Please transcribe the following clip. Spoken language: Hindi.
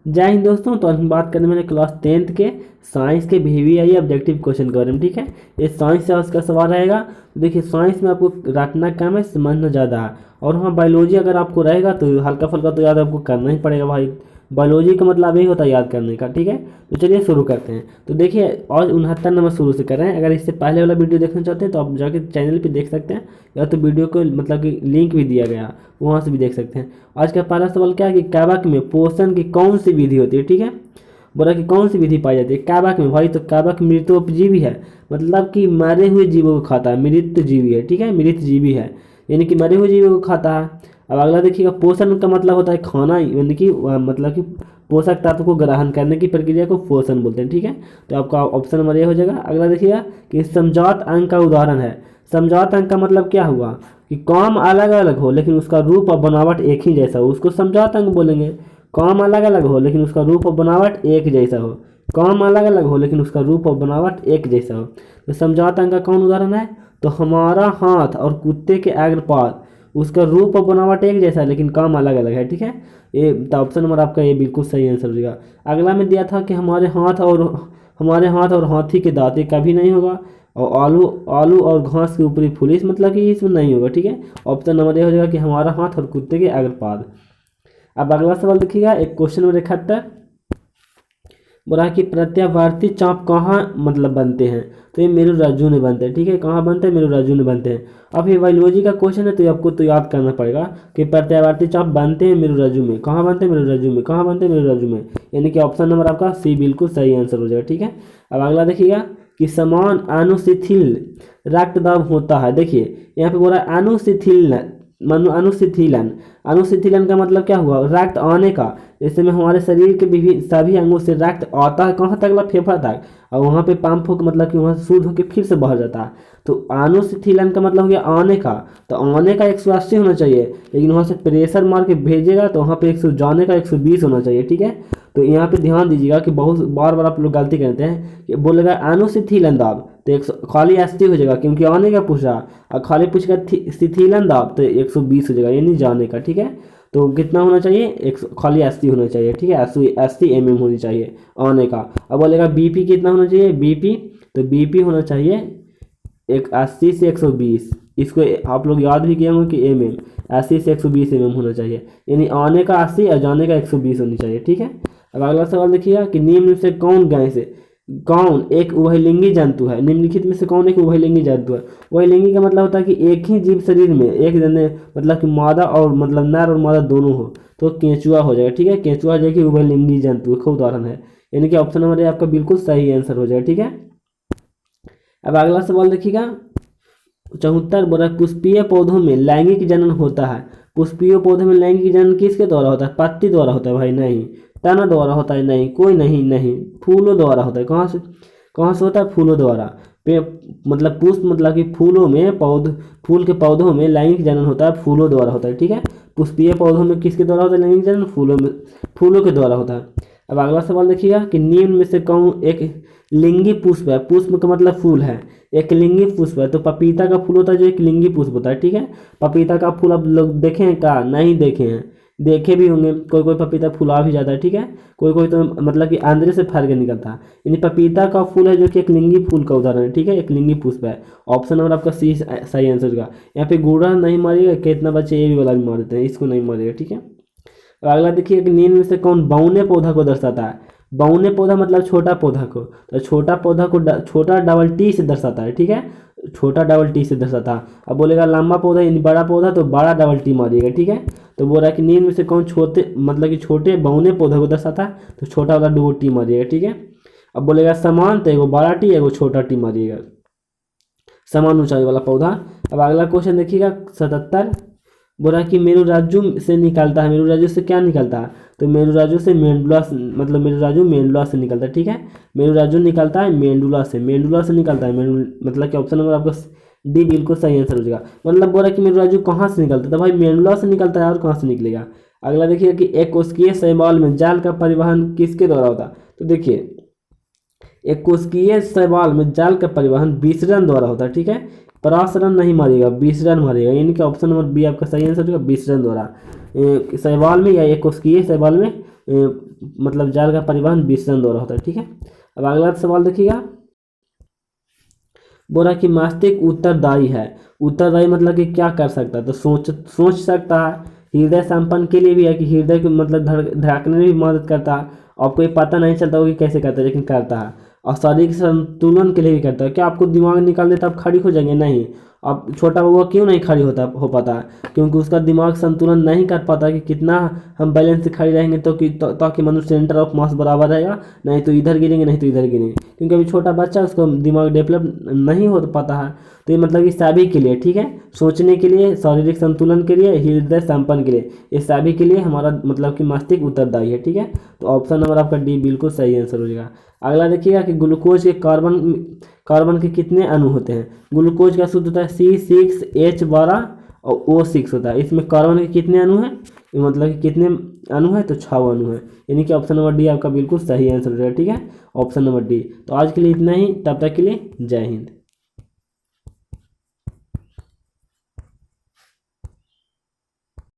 जय हिंद दोस्तों। तो हम बात करने वाले क्लास 10th के साइंस के वीवीआई ऑब्जेक्टिव क्वेश्चन के बारे में। ठीक है, ये साइंस से उसका सवाल रहेगा। तो देखिए, साइंस में आपको रटना कम है, समझना ज़्यादा है। और हाँ, बायोलॉजी अगर आपको रहेगा तो हल्का फुल्का तो याद आपको करना ही पड़ेगा भाई। बायोलॉजी का मतलब यही होता है याद करने का। ठीक है, तो चलिए शुरू करते हैं। तो देखिए, और 69 नंबर शुरू से कर रहे हैं। अगर इससे पहले वाला वीडियो देखना चाहते हैं तो आप जाके चैनल पे देख सकते हैं, या तो वीडियो को मतलब कि लिंक भी दिया गया, वहाँ से भी देख सकते हैं। आज का पहला सवाल क्या है कि कैबक में पोषण की कौन सी विधि होती है। ठीक है, बोला कि कौन सी विधि पाई जाती है कैबक में। भाई तो कैबक मृतोपजीवी है, मतलब कि मरे हुए जीवों को खाता है, मृत जीवी है। ठीक है, मृत जीवी है, यानी कि मरे हुए जीवों को खाता है। अब अगला देखिएगा, पोषण का मतलब होता है खाना, यानी कि मतलब कि पोषक तत्व को ग्रहण करने की प्रक्रिया को पोषण बोलते हैं। ठीक है, तो आपका ऑप्शन नंबर ये हो जाएगा। अगला देखिएगा कि समझौत अंक का उदाहरण है। समझौत अंक का मतलब क्या हुआ कि काम अलग अलग हो लेकिन उसका रूप और बनावट एक ही जैसा हो, उसको समझौत अंक बोलेंगे। काम अलग अलग हो लेकिन उसका रूप और बनावट एक जैसा हो, काम अलग अलग हो लेकिन उसका रूप और बनावट एक जैसा हो। तो समझौता अंक का कौन उदाहरण है? तो हमारा हाथ और कुत्ते के अग्रपाद, उसका रूप और बनावट एक जैसा है लेकिन काम अलग अलग है। ठीक है, ये तो ऑप्शन नंबर आपका ये बिल्कुल सही आंसर हो जाएगा। अगला में दिया था कि हमारे हाथ और हाथी के दांत, ये कभी नहीं होगा। और आलू आलू और घास के ऊपरी फुलिस, मतलब कि इसमें नहीं होगा। ठीक है, ऑप्शन नंबर ये हो जाएगा कि हमारा हाथ और कुत्ते के अग्रपाद। अब अगला सवाल देखिएगा, एक क्वेश्चन नंबर 71 बोला कि प्रत्यावर्ती चाप कहाँ मतलब बनते हैं। तो ये मेरू रज्जु में बनते हैं। ठीक है, कहाँ बनते हैं? मेरू रज्जु में बनते हैं। अब ये बायोलॉजी का क्वेश्चन है तो ये आपको तो याद करना पड़ेगा कि प्रत्यावर्ती चाप बनते हैं मेरू रज्जु में। कहाँ बनते हैं? मेरू रज्जु में। कहाँ बनते हैं? मेरू रज्जु में, यानी कि ऑप्शन नंबर आपका सी बिल्कुल सही आंसर हो जाएगा। ठीक है, अब अगला देखिएगा कि समान अनुशिथिल रक्तदाब होता है। देखिए यहाँ पे बोला अनुशिथिल, अनुशिथिलन। अनुशिथिलन का मतलब क्या हुआ? रक्त आने का। जैसे में हमारे शरीर के विभिन्न सभी अंगों से रक्त आता है कहाँ तक? मतलब फेफड़ा तक, और वहाँ पे पंप होकर मतलब कि वहाँ से शुद्ध होकर फिर से बाहर जाता है। तो अनुशिथिलन का मतलब हो गया आने का। तो आने का 180 होना चाहिए, लेकिन वहाँ से प्रेशर मार के भेजेगा तो वहाँ पे 100, जाने का 120 होना चाहिए। ठीक है, तो यहाँ पे ध्यान दीजिएगा कि बहुत बार बार आप लोग गलती करते हैं कि बोलेगा अनुशिथिलन दाब तो 100 खाली 80 हो जाएगा, क्योंकि आने का पूछ रहा, और खाली पूछेगा शिथिलन दाब तो 120 हो जाएगा, यानी जाने का। ठीक है, तो कितना होना चाहिए? 100 खाली 80 होना चाहिए। ठीक है, 80 mm होनी चाहिए आने का। अब बोलेगा बीपी कितना होना चाहिए? बीपी, तो बीपी होना चाहिए एक 80 से 120। इसको आप लोग याद भी किए होंगे कि mm, 80 से 120 mm होना चाहिए, यानी आने का 80 और जाने का 120 होनी चाहिए। ठीक है, अब अगला सवाल देखिएगा कि निम्न में से कौन एक उभयलिंगी जंतु है। निम्नलिखित में से कौन एक उभयलिंगी जंतु है? उभयलिंगी का मतलब होता है कि एक ही जीव शरीर में एक जने, मतलब कि मादा और मतलब नर और मादा दोनों हो, तो केंचुआ हो जाएगा। ठीक है, केंचुआ जो कि उभयलिंगी जंतु का उदाहरण है, यानी कि ऑप्शन नंबर आपका बिल्कुल सही आंसर हो जाएगा। ठीक है, अब अगला सवाल देखिएगा 74 बोला पुष्पीय पौधों में लैंगिक जनन होता है। पुष्पीय पौधों में लैंगिक जनन किसके द्वारा होता है? पत्ती द्वारा होता है भाई? नहीं। तना द्वारा होता है? नहीं। कोई नहीं, नहीं। फूलों द्वारा होता है। कहाँ से होता है? फूलों द्वारा। पे मतलब पुष्प, मतलब कि फूलों में फूल के पौधों में लैंगिक जनन होता है, फूलों द्वारा होता है। ठीक है, पुष्पीय पौधों में किसके द्वारा होता है लैंगिक जनन? फूलों के द्वारा होता है। अब अगला सवाल देखिएगा कि निम्न में से कौन एक लिंगी पुष्प है। पुष्प का मतलब फूल है, एक लिंगी पुष्प है। तो पपीता का फूल होता है जो एक लिंगी पुष्प होता है। ठीक है, पपीता का फूल आप लोग देखे हैं क्या? नहीं देखे हैं, देखे भी होंगे। कोई कोई पपीता फुला भी जाता है। ठीक है, कोई कोई तो मतलब कि अंदर से फर के निकलता है, यानी पपीता का फूल है जो कि एक लिंगी फूल का उदाहरण है। ठीक है, एक लिंगी पुष्प है। ऑप्शन नंबर आपका सी सही आंसर होगा। यहाँ पे गुड़ा नहीं मारिएगा, कितना बच्चे ये भी वाला भी मार देते हैं, इसको नहीं मारिएगा। ठीक है, और अगला देखिए कि निम्न में से कौन बौने पौधा को दर्शाता है। बौने पौधा मतलब छोटा पौधा को, तो छोटा पौधा को छोटा डबल टी से दर्शाता है। ठीक है, छोटा डबल टी से दर्शाता है। अब बोलेगा लंबा पौधा यानी बड़ा पौधा, तो बड़ा डबल टी मारिएगा। ठीक है, तो बोल रहा है कि निम्न में से कौन छोटे मतलब कि छोटे बौने पौधा को दर्शाता है, तो छोटा वाला दो टी मारिएगा। ठीक है, अब बोलेगा समान, तो एगो बड़ा टी एगो छोटा टी मारिएगा, समान ऊंचाई वाला पौधा। अब अगला क्वेश्चन देखिएगा 77 बोला कि मेरुरज्जु से निकलता है। मेरुरज्जु से क्या निकलता है? तो मेरुरज्जु से मेंडुला मतलब मेरुरज्जु मेंडुला से निकलता है। ठीक है, मेरुरज्जु निकलता है मेंडुला से, मेंडुला से निकलता है मतलब कि ऑप्शन नंबर आपका डी बिल्कुल सही आंसर हो जाएगा। मतलब बोला कि मेरुरज्जु कहाँ से निकलता है, तो भाई मेंडुला से निकलता है, और कहाँ से निकलेगा। अगला देखिए कि एक कोशिकीय शैवाल में जाल का परिवहन किसके द्वारा होता है। तो देखिए एक कोशिकीय शैवाल में जाल का परिवहन विसरण द्वारा होता है। ठीक है, परासरण नहीं मारिएगा, विसरण मारिएगा, यानी कि ऑप्शन नंबर बी आपका सही आंसर होगा, विसरण द्वारा। शैवाल में या एक कोशिकीय शैवाल में मतलब जाल का परिवहन विसरण द्वारा होता है। ठीक है, अब अगला सवाल देखिएगा, बोला कि मस्तिष्क उत्तरदायी है। उत्तरदायी मतलब कि क्या कर सकता है, तो सोच सकता है, हृदय संपन्न के लिए भी है कि हृदय को मतलब धड़कने में भी मदद करता है। आपको ये पता नहीं चलता होगा कि कैसे करता है, लेकिन करता है। और शारीरिक संतुलन के लिए भी करता है। क्या आपको दिमाग निकाल देता आप खड़ी हो जाएंगे? नहीं। अब छोटा बउआ क्यों नहीं खड़ी हो पाता है? क्योंकि उसका दिमाग संतुलन नहीं कर पाता कि कितना हम बैलेंस से खड़ी रहेंगे तो कि ताकि मनुष्य सेंटर ऑफ मास बराबर रहेगा, नहीं तो इधर गिरेंगे नहीं तो इधर गिरेंगे। क्योंकि अभी छोटा बच्चा है, उसको दिमाग डेवलप नहीं हो पाता है। तो ये मतलब कि सभी के लिए, ठीक है, सोचने के लिए, शारीरिक संतुलन के लिए, हृदय संपन्न के लिए, ये सभी के लिए हमारा मतलब कि मस्तिष्क उत्तरदायी है। ठीक है, तो ऑप्शन नंबर आपका डी बिल्कुल सही आंसर हो जाएगा। अगला देखिएगा कि ग्लूकोज के कार्बन के कितने अणु होते हैं। ग्लूकोज का सूत्र होता है C6H12 और O6 होता है। इसमें कार्बन के कितने अणु हैं, मतलब कि कितने अणु है, तो 6 अणु है। यानी कि ऑप्शन नंबर डी आपका बिल्कुल सही आंसर हो जाएगा। ठीक है, ऑप्शन नंबर डी। तो आज के लिए इतना ही, तब तक के लिए जय हिंद।